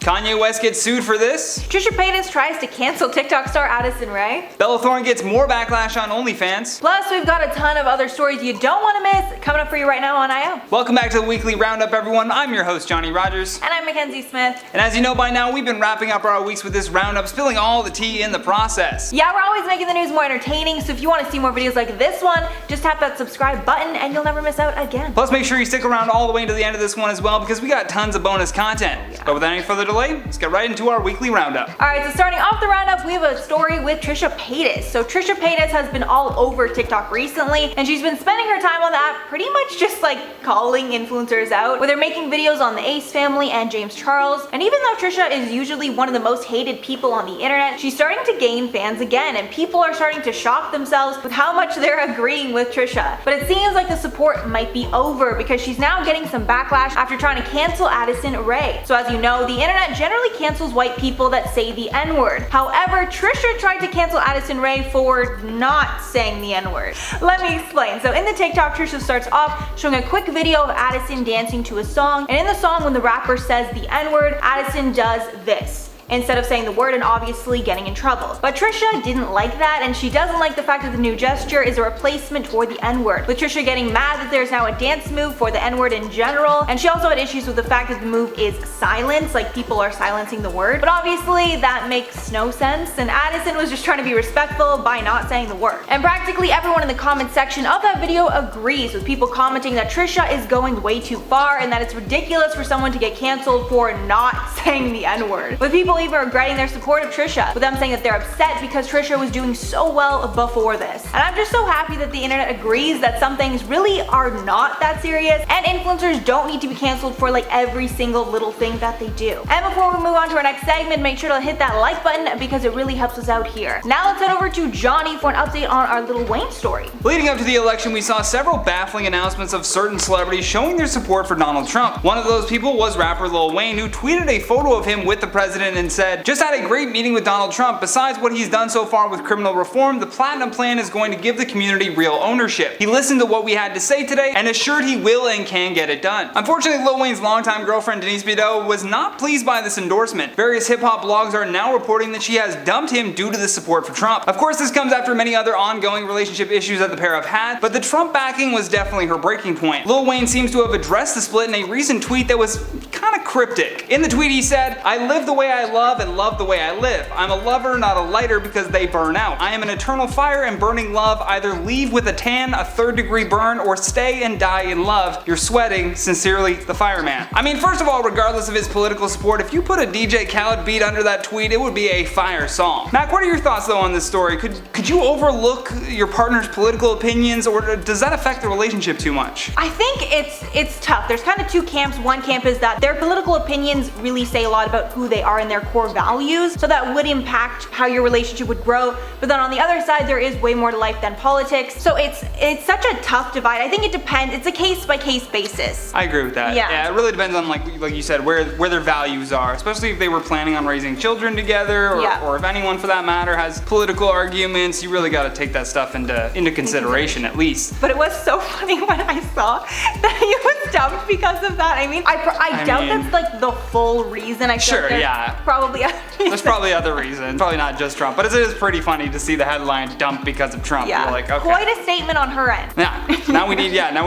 Kanye West gets sued for this. Trisha Paytas tries to cancel TikTok star Addison Rae. Thorne gets more backlash on OnlyFans. Plus, we've got a ton of other stories you don't want to miss coming up for you right now on IO. Welcome back to the weekly roundup, everyone. I'm your host, Johnny Rogers. And I'm Mackenzie Smith. And as you know by now, we've been wrapping up our weeks with this roundup, spilling all the tea in the process. Yeah, we're always making the news more entertaining, so if you want to see more videos like this one, just tap that subscribe button and you'll never miss out again. Plus, make sure you stick around all the way to the end of this one as well, because we got tons of bonus content. Yeah. But without any further delay, let's get right into our weekly roundup. Alright, so starting off the roundup, we have a story with Trisha Paytas. So Trisha Paytas has been all over TikTok recently, and she's been spending her time on that pretty much just like calling influencers out, where they're making videos on the Ace family and James Charles. And even though Trisha is usually one of the most hated people on the internet, she's starting to gain fans again, and people are starting to shock themselves with how much they're agreeing with Trisha. But it seems like the support might be over, because she's now getting some backlash after trying to cancel Addison Rae. So as you know, the internet generally cancels white people that say the N-word. However, Trisha tried to cancel Addison Rae for not saying the N-word. Let me explain. So in the TikTok, Trisha starts off showing a quick video of Addison dancing to a song, and in the song, when the rapper says the N-word, Addison does this instead of saying the word and obviously getting in trouble. But Trisha didn't like that, and she doesn't like the fact that the new gesture is a replacement for the N-word, with Trisha getting mad that there's now a dance move for the N-word in general, and she also had issues with the fact that the move is silence, like people are silencing the word. But obviously that makes no sense, and Addison was just trying to be respectful by not saying the word. And practically everyone in the comment section of that video agrees, with people commenting that Trisha is going way too far and that it's ridiculous for someone to get canceled for not saying the N-word, with people even regretting their support of Trisha, with them saying that they're upset because Trisha was doing so well before this. And I'm just so happy that the internet agrees that some things really are not that serious, and influencers don't need to be canceled for like every single little thing that they do. And before we move on to our next segment, make sure to hit that like button because it really helps us out here. Now let's head over to Johnny for an update on our Lil Wayne story. Leading up to the election, we saw several baffling announcements of certain celebrities showing their support for Donald Trump. One of those people was rapper Lil Wayne, who tweeted a photo of him with the president and said, "Just had a great meeting with Donald Trump. Besides what he's done so far with criminal reform, the Platinum Plan is going to give the community real ownership. He listened to what we had to say today and assured he will and can get it done." Unfortunately, Lil Wayne's longtime girlfriend Denise Bideau was not pleased by this endorsement. Various hip-hop blogs are now reporting that she has dumped him due to the support for Trump. Of course, this comes after many other ongoing relationship issues that the pair have had, but the Trump backing was definitely her breaking point. Lil Wayne seems to have addressed the split in a recent tweet that was kind of cryptic. In the tweet he said, "I live the way I love and love the way I live. I'm a lover, not a lighter, because they burn out. I am an eternal fire and burning love. Either leave with a tan, a third-degree burn, or stay and die in love. You're sweating. Sincerely, the fireman." I mean, first of all, regardless of his political support, if you put a DJ Khaled beat under that tweet, it would be a fire song. Mac, what are your thoughts though on this story? Could you overlook your partner's political opinions, or does that affect the relationship too much? I think it's tough. There's kind of two camps. One camp is that their political opinions really say a lot about who they are and their core values, so that would impact how your relationship would grow. But then on the other side, there is way more to life than politics. So it's such a tough divide. I think it depends. It's a case-by-case basis. I agree with that. Yeah, it really depends on, like you said, where their values are, especially if they were planning on raising children together, or if anyone for that matter has political arguments. You really got to take that stuff into consideration at least. But it was so funny when I saw that he was dumped because of that. I mean, I doubt that's like the full reason. Sure, yeah. Probably other reasons. There's probably other reasons. Probably not just Trump, but it is pretty funny to see the headline "dumped because of Trump." Yeah. You're like, okay. Quite a statement on her end. Yeah. Now we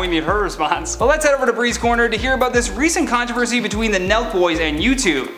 need her response. Well, let's head over to Brie's corner to hear about this recent controversy between the Nelk Boys and YouTube.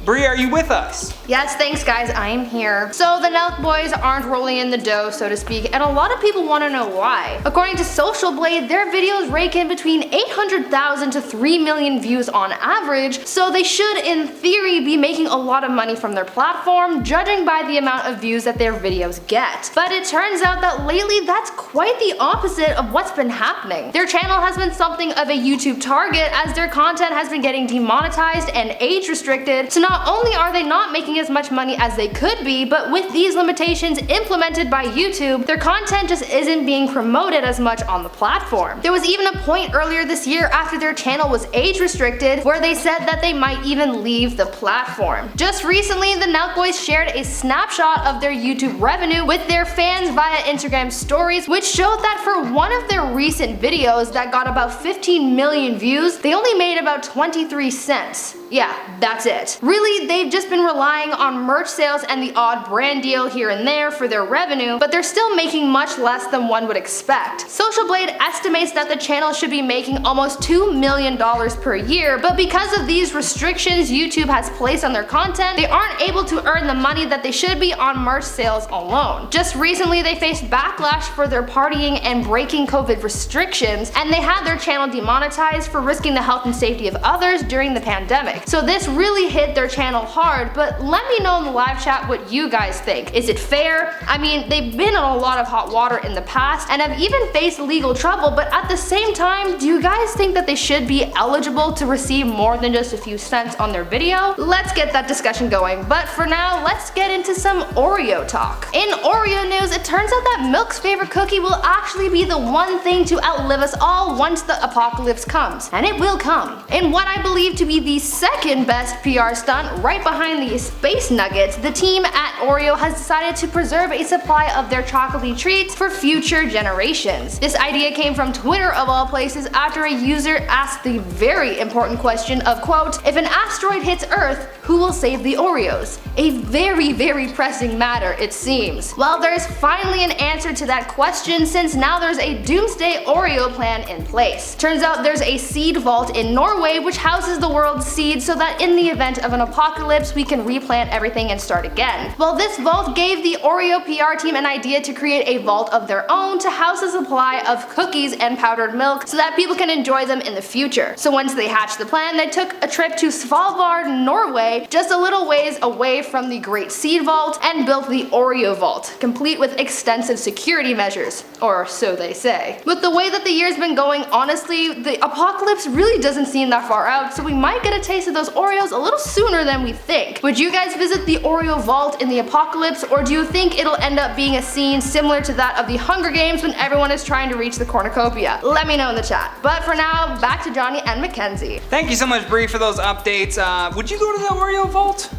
Brie, are you with us? Yes, thanks guys, I'm here. So the Nelk Boys aren't rolling in the dough, so to speak, and a lot of people want to know why. According to Social Blade, their videos rake in between 800,000 to 3 million views on average, so they should in theory be making a lot of money from their platform, judging by the amount of views that their videos get. But it turns out that lately that's quite the opposite of what's been happening. Their channel has been something of a YouTube target, as their content has been getting demonetized and age restricted, so not only are they not making as much money as they could be, but with these limitations implemented by YouTube, their content just isn't being promoted as much on the platform. There was even a point earlier this year after their channel was age restricted where they said that they might even leave the platform. Just recently, the Nelk Boys shared a snapshot of their YouTube revenue with their fans via Instagram stories, which showed that for one of their recent videos that got about 15 million views, they only made about 23 cents. Yeah, that's it. Really, they've just been relying on merch sales and the odd brand deal here and there for their revenue, but they're still making much less than one would expect. Social Blade estimates that the channel should be making almost $2 million per year, but because of these restrictions YouTube has placed on their content, they aren't able to earn the money that they should be on merch sales alone. Just recently they faced backlash for their partying and breaking COVID restrictions, and they had their channel demonetized for risking the health and safety of others during the pandemic. So this really hit their channel hard, but let me know in the live chat what you guys think. Is it fair? I mean, they've been in a lot of hot water in the past and have even faced legal trouble, but at the same time, do you guys think that they should be eligible to receive more than just a few cents on their video? Let's get that discussion going, but for now, let's get into some Oreo talk. In Oreo news, it turns out that Milk's favorite cookie will actually be the one thing to outlive us all once the apocalypse comes, and it will come. In what I believe to be the second best PR stunt, right behind the Space Nuggets, the team at Oreo has decided to preserve a supply of their chocolatey treats for future generations. This idea came from Twitter of all places after a user asked the very important question of, quote, if an asteroid hits Earth, who will save the Oreos? A very pressing matter, it seems. Well, there's finally an answer to that question, since now there's a doomsday Oreo plan in place. Turns out there's a seed vault in Norway which houses the world's seeds so that in the event of an apocalypse we can replant everything and start again. Well, this vault gave the Oreo PR team an idea to create a vault of their own to house a supply of cookies and powdered milk so that people can enjoy them in the future. So once they hatched the plan, they took a trip to Svalbard, Norway, just a little ways away from the Great Seed Vault, and built the Oreo Vault, complete with extensive security measures, or so they say. With the way that the year's been going, honestly, the apocalypse really doesn't seem that far out, so we might get a taste of those Oreos a little sooner than we think. Would you guys visit the Oreo Vault in the apocalypse, or do you think it'll end up being a scene similar to that of the Hunger Games when everyone is trying to reach the cornucopia? Let me know in the chat. But for now, back to Johnny and Mackenzie. Thank you so much, Brie, for those updates. Would you go to the Oreo Vault?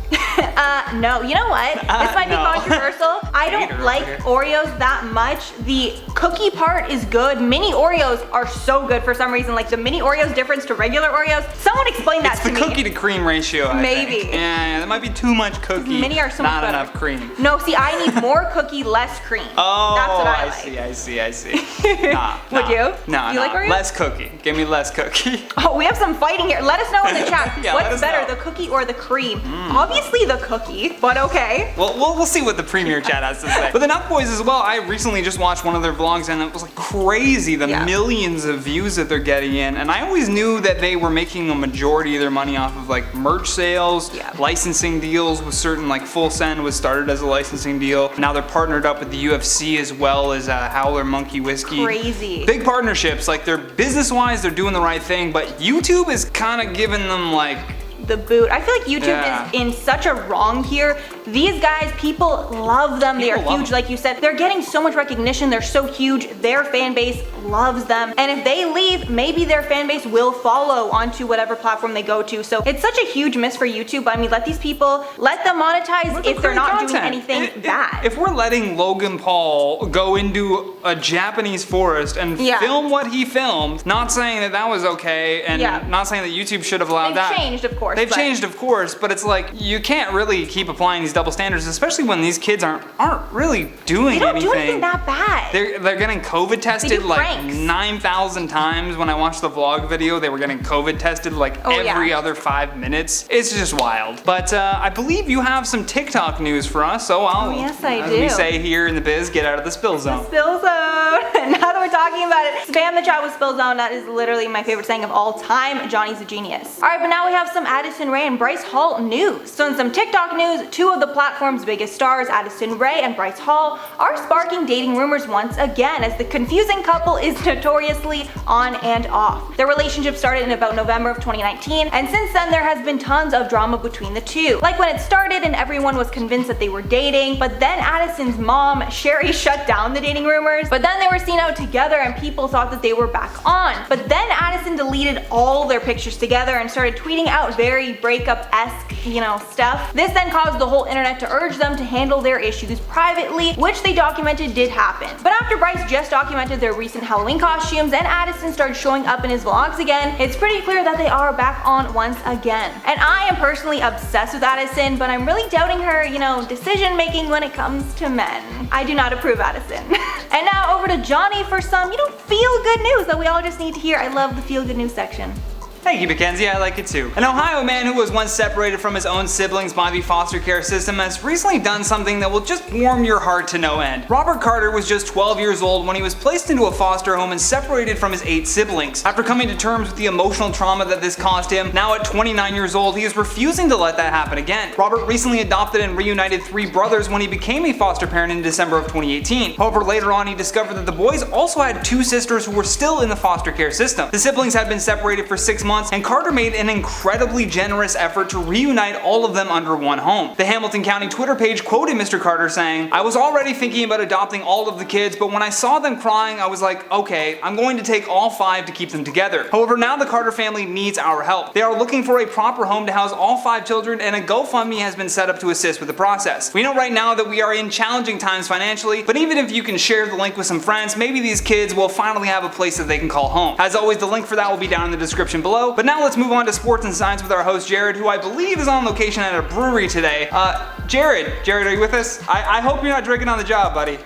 No. You know what? This might be controversial. I don't like Oreos that much. The cookie part is good. Mini Oreos are so good for some reason. Like the mini Oreos difference to regular Oreos. Someone explain that to me. It's the cookie to cream ratio, I think. Yeah, that might be too much cookie. Mini are so much better. Not enough cream. No, see, I need more cookie, less cream. Oh, that's what I like. I see. Nah, Would you? No, you like Oreos? Less cookie. Give me less cookie. Oh, we have some fighting here. Let us know in the chat. Yeah, what's better, the cookie or the cream? Obviously the cookie, but okay. Well, we'll see what the premier chat has to say. But the Nut Boys as well, I recently just watched one of their vlogs and it was like crazy the millions of views that they're getting in. And I always knew that they were making a majority of their money off of like merch sales, licensing deals with certain, like Full Send was started as a licensing deal. Now they're partnered up with the UFC as well as Howler Monkey Whiskey. Crazy. Big partnerships, like they're business-wise, they're doing the right thing, but YouTube is kind of giving them like the boot. I feel like YouTube is in such a wrong here. These guys, people love them. They are huge, like you said. They're getting so much recognition. They're so huge. Their fan base loves them. And if they leave, maybe their fan base will follow onto whatever platform they go to. So it's such a huge miss for YouTube. I mean, let these people, let them monetize if they're not doing anything bad. If we're letting Logan Paul go into a Japanese forest and film what he filmed, not saying that that was okay, and not saying that YouTube should have allowed that. They've changed, of course. They've changed, of course, but it's like, you can't really keep applying these double standards, especially when these kids aren't really doing anything. They don't do anything that bad. They're getting COVID tested like 9,000 times. When I watched the vlog video, they were getting COVID tested like every other 5 minutes. It's just wild. But I believe you have some TikTok news for us, so yes, I do. As we say here in the biz, get out of the spill zone. The spill zone. Now that we're talking about it, spam the chat with spill zone. That is literally my favorite saying of all time. Johnny's a genius. All right, but now we have some Addison Rae and Bryce Hall news. So in some TikTok news, two of the platform's biggest stars, Addison Rae and Bryce Hall, are sparking dating rumors once again, as the confusing couple is notoriously on and off. Their relationship started in about November of 2019, and since then there has been tons of drama between the two. Like when it started and everyone was convinced that they were dating, but then Addison's mom, Sherry, shut down the dating rumors, but then they were seen out together and people thought that they were back on. But then Addison deleted all their pictures together and started tweeting out very breakup-esque stuff. This then caused the whole internet to urge them to handle their issues privately, which they documented did happen. But after Bryce just documented their recent Halloween costumes and Addison started showing up in his vlogs again, it's pretty clear that they are back on once again. And I am personally obsessed with Addison, but I'm really doubting her, decision making when it comes to men. I do not approve Addison. And now over to Johnny for some, feel good news that we all just need to hear. I love the feel good news section. Thank you, Mackenzie, I like it too. An Ohio man who was once separated from his own siblings by the foster care system has recently done something that will just warm your heart to no end. Robert Carter was just 12 years old when he was placed into a foster home and separated from his 8 siblings. After coming to terms with the emotional trauma that this caused him, now at 29 years old, he is refusing to let that happen again. Robert recently adopted and reunited 3 brothers when he became a foster parent in December of 2018. However, later on he discovered that the boys also had 2 sisters who were still in the foster care system. The siblings had been separated for 6 months, and Carter made an incredibly generous effort to reunite all of them under one home. The Hamilton County Twitter page quoted Mr. Carter saying, "I was already thinking about adopting all of the kids, but when I saw them crying, I was like, okay, I'm going to take all 5 to keep them together." However, now the Carter family needs our help. They are looking for a proper home to house all 5 children, and a GoFundMe has been set up to assist with the process. We know right now that we are in challenging times financially, but even if you can share the link with some friends, maybe these kids will finally have a place that they can call home. As always, the link for that will be down in the description below. But now let's move on to sports and science with our host Jared, who I believe is on location at a brewery today. Jared, are you with us? I hope you're not drinking on the job, buddy.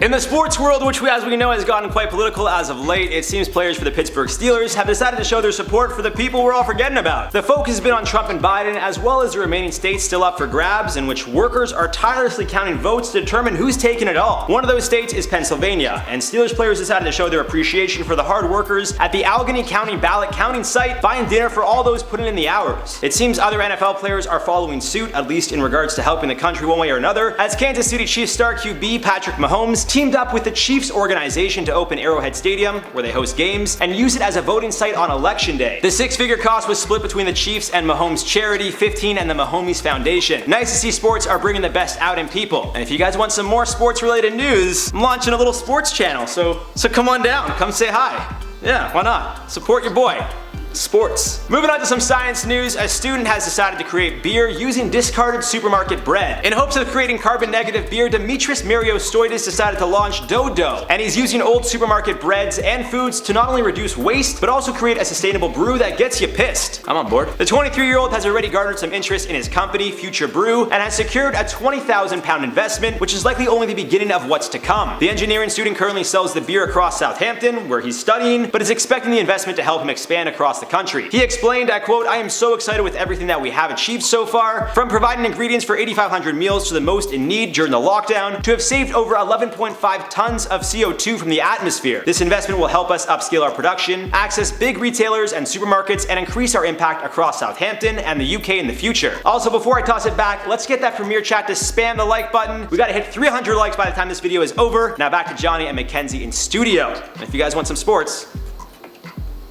In the sports world, which as we know has gotten quite political as of late, it seems players for the Pittsburgh Steelers have decided to show their support for the people we're all forgetting about. The focus has been on Trump and Biden, as well as the remaining states still up for grabs, in which workers are tirelessly counting votes to determine who's taking it all. One of those states is Pennsylvania, and Steelers players decided to show their appreciation for the hard workers at the Allegheny County ballot counting site, buying dinner for all those putting in the hours. It seems other NFL players are following suit, at least in regards to helping the country one way or another, as Kansas City Chiefs star QB Patrick Mahomes teamed up with the Chiefs organization to open Arrowhead Stadium, where they host games, and use it as a voting site on Election Day. The 6-figure cost was split between the Chiefs and Mahomes Charity 15 and the Mahomes Foundation. Nice to see sports are bringing the best out in people. And if you guys want some more sports related news, I'm launching a little sports channel, so come on down, come say hi. Yeah, why not? Support your boy. Sports. Moving on to some science news, a student has decided to create beer using discarded supermarket bread. In hopes of creating carbon negative beer, Dimitris Myriostoidis decided to launch Dodo, and he's using old supermarket breads and foods to not only reduce waste, but also create a sustainable brew that gets you pissed. I'm on board. The 23-year-old has already garnered some interest in his company, Future Brew, and has secured a £20,000 investment, which is likely only the beginning of what's to come. The engineering student currently sells the beer across Southampton, where he's studying, but is expecting the investment to help him expand across the country. He explained, I quote, "I am so excited with everything that we have achieved so far, from providing ingredients for 8,500 meals to the most in need during the lockdown, to have saved over 11.5 tons of CO2 from the atmosphere. This investment will help us upscale our production, access big retailers and supermarkets, and increase our impact across Southampton and the UK in the future." Also, before I toss it back, let's get that Premiere chat to spam the like button. We gotta hit 300 likes by the time this video is over. Now back to Johnny and Mackenzie in studio. And if you guys want some sports,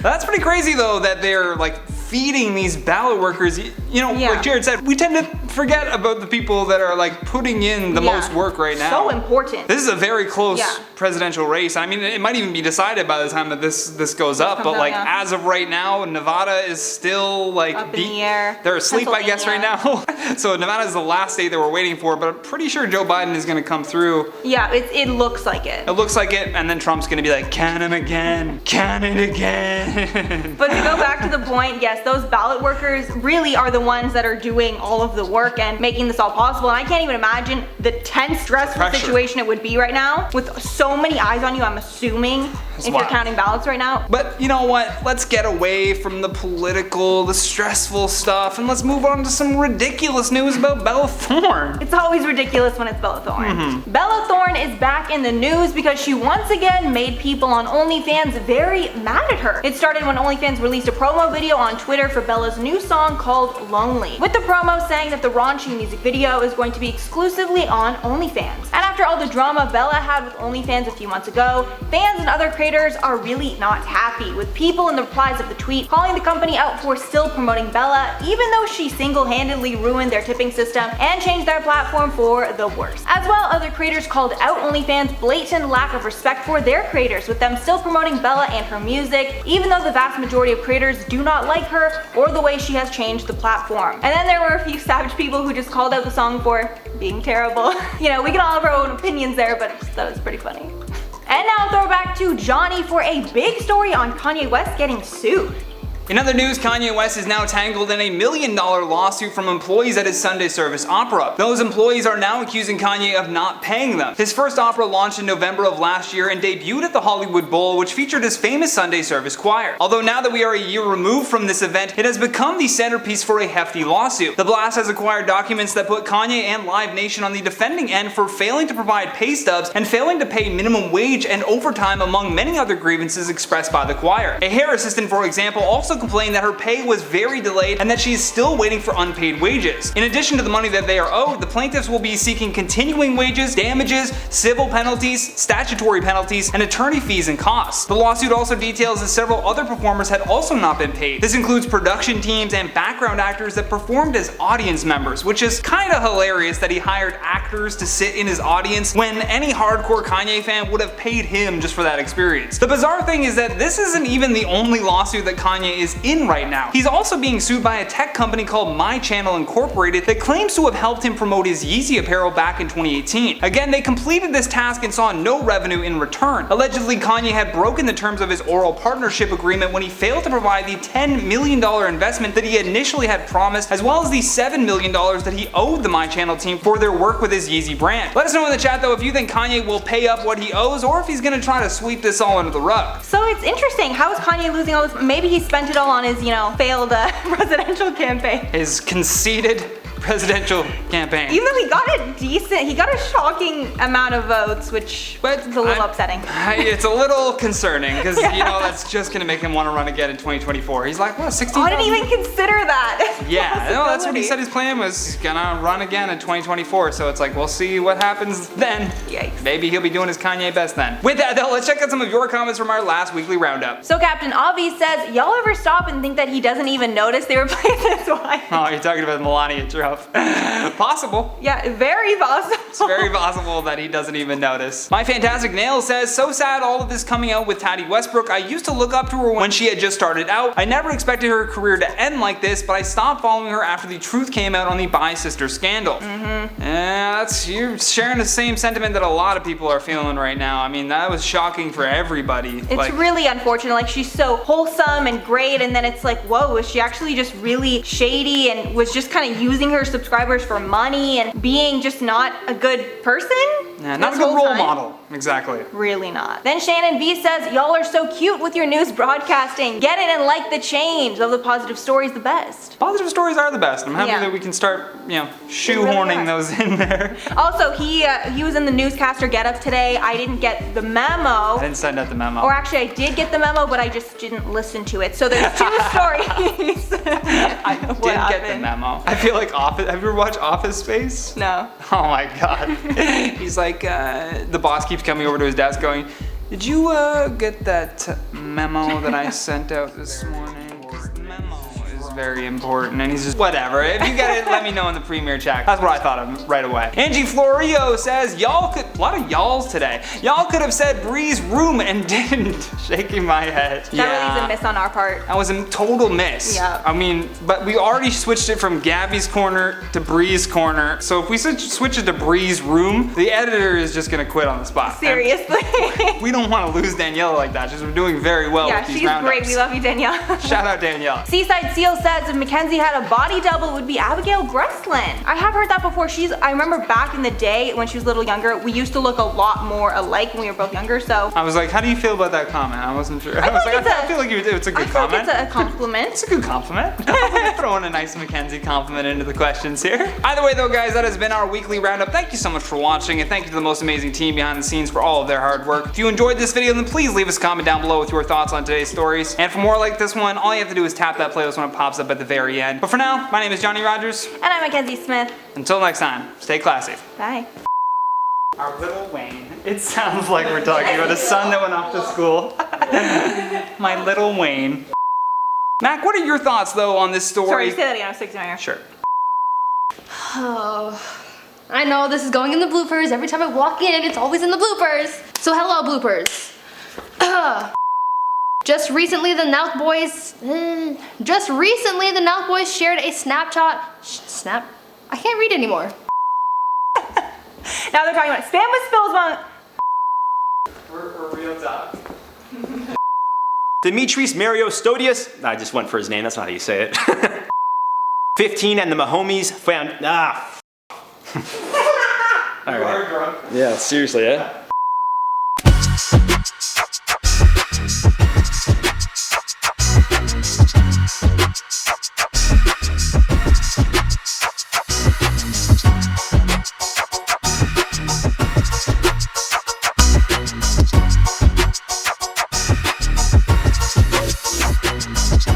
That's pretty crazy though that they're feeding these ballot workers. Like Jared said, we tend to forget about the people that are putting in the most work right now. So important. This is a very close presidential race. I mean, it might even be decided by the time that this goes up, but as of right now, Nevada is still up in the air. They're asleep, I guess, right now. So Nevada is the last state that we're waiting for, but I'm pretty sure Joe Biden is going to come through. Yeah, it looks like it. It looks like it, and then Trump's going to be like, "Can him again, can it again." But to go back to the point, yes, those ballot workers really are the ones that are doing all of the work and making this all possible. And I can't even imagine the tense, stressful situation it would be right now with so many eyes on you, I'm assuming, if you're counting ballots right now. But you know what? Let's get away from the political, the stressful stuff, and let's move on to some ridiculous news about Bella Thorne. It's always ridiculous when it's Bella Thorne. Bella Thorne is back in the news because she once again made people on OnlyFans very mad at her. It started when OnlyFans released a promo video on Twitter for Bella's new song called Lonely, with the promo saying that the raunchy music video is going to be exclusively on OnlyFans. And after all the drama Bella had with OnlyFans a few months ago, fans and other creators creators are really not happy, with people in the replies of the tweet calling the company out for still promoting Bella, even though she single-handedly ruined their tipping system and changed their platform for the worse. As well, other creators called out OnlyFans' blatant lack of respect for their creators, with them still promoting Bella and her music, even though the vast majority of creators do not like her or the way she has changed the platform. And then there were a few savage people who just called out the song for being terrible. You know, we can all have our own opinions there, but I just thought it was pretty funny. And now throwback to Johnny for a big story on Kanye West getting sued. In other news, Kanye West is now tangled in a $1 million lawsuit from employees at his Sunday service opera. Those employees are now accusing Kanye of not paying them. His first opera launched in November of last year and debuted at the Hollywood Bowl, which featured his famous Sunday service choir. Although now that we are a year removed from this event, it has become the centerpiece for a hefty lawsuit. The Blast has acquired documents that put Kanye and Live Nation on the defending end for failing to provide pay stubs and failing to pay minimum wage and overtime, among many other grievances expressed by the choir. A hair assistant, for example, also complained that her pay was very delayed and that she is still waiting for unpaid wages. In addition to the money that they are owed, the plaintiffs will be seeking continuing wages, damages, civil penalties, statutory penalties, and attorney fees and costs. The lawsuit also details that several other performers had also not been paid. This includes production teams and background actors that performed as audience members, which is kinda hilarious that he hired actors to sit in his audience when any hardcore Kanye fan would have paid him just for that experience. The bizarre thing is that this isn't even the only lawsuit that Kanye is in right now. He's also being sued by a tech company called My Channel Incorporated that claims to have helped him promote his Yeezy apparel back in 2018. Again, they completed this task and saw no revenue in return. Allegedly, Kanye had broken the terms of his oral partnership agreement when he failed to provide the $10 million investment that he initially had promised, as well as the $7 million that he owed the My Channel team for their work with his Yeezy brand. Let us know in the chat though if you think Kanye will pay up what he owes or if he's gonna try to sweep this all under the rug. So it's interesting, how is Kanye losing all this? Maybe he spent it all on his, failed presidential campaign. His conceited presidential campaign. Even though he got a shocking amount of votes, which is a little upsetting. It's a little concerning because that's just gonna make him want to run again in 2024. He's like, what, 16? I didn't even consider that. Yeah, no, that's what he said his plan was, gonna run again in 2024. So it's like, we'll see what happens then. Yikes. Maybe he'll be doing his Kanye best then. With that though, let's check out some of your comments from our last weekly roundup. So Captain Avi says, y'all ever stop and think that he doesn't even notice they replaced his wife? Oh, you're talking about Melania Trump. Possible. Yeah, very possible. It's very possible that he doesn't even notice. My Fantastic Nail says, so sad all of this coming out with Tati Westbrook. I used to look up to her when she had just started out. I never expected her career to end like this, but I stopped following her after the truth came out on the Bi Sister scandal. Yeah, you're sharing the same sentiment that a lot of people are feeling right now. I mean, that was shocking for everybody. It's really unfortunate. Like, she's so wholesome and great, and then it's like, whoa, was she actually just really shady and was just kind of using her subscribers for money and being just not a good person? Yeah, not a good role model. Exactly. Really not. Then Shannon V says, y'all are so cute with your news broadcasting. Get it and like the change. Love the positive stories the best. Positive stories are the best. I'm happy that we can start, shoehorning those in there. Also, he was in the newscaster getup today. I didn't get the memo. I didn't send out the memo. Or actually, I did get the memo, but I just didn't listen to it. So there's two stories. I did get the memo. I feel like Office. Have you ever watched Office Space? No. Oh my god. He's like, the boss keeps coming over to his desk going, did you get that memo that I sent out this morning? Because the memo is very important. And he's just, whatever. If you get it, let me know in the premiere chat. That's what I thought of right away. Angie Florio says, a lot of y'alls today. Y'all could have said Brie's room and didn't. Shaking my head. That really is a miss on our part. That was a total miss. Yeah. I mean, but we already switched it from Gabby's corner to Brie's corner. So if we switch it to Brie's room, the editor is just gonna quit on the spot. Seriously. We don't want to lose Danielle like that. She's doing very well with these roundups. Yeah, she's great. We love you, Danielle. Shout out Danielle. Seaside Seal says if Mackenzie had a body double, it would be Abigail Breslin. I have heard that before. I remember back in the day when she was a little younger, we used to look a lot more alike when we were both younger, so. I was like, how do you feel about that comment? I wasn't sure. I feel like it's a good comment. It's a compliment. It's a good compliment. I'm throwing a nice Mackenzie compliment into the questions here. Either way though, guys, that has been our weekly roundup. Thank you so much for watching, and thank you to the most amazing team behind the scenes for all of their hard work. If you enjoyed this video, then please leave us a comment down below with your thoughts on today's stories. And for more like this one, all you have to do is tap that playlist when it pops up at the very end. But for now, my name is Johnny Rogers. And I'm Mackenzie Smith. Until next time, stay classy. Bye. Our little Wayne. It sounds like we're talking about a son that went off to school. My little Wayne. Mac, what are your thoughts though on this story? Sorry, say that again. I was sticking my hair. Sure. Oh, I know this is going in the bloopers. Every time I walk in, it's always in the bloopers. So hello, bloopers. Just recently, the Nelk Boys shared a Snapchat. I can't read anymore. Now they're talking about spam with spills among. We're real talk. Dimitris Mariostodius, I just went for his name, that's not how you say it. 15 and the Mahomies found, You are drunk. Yeah, seriously, eh?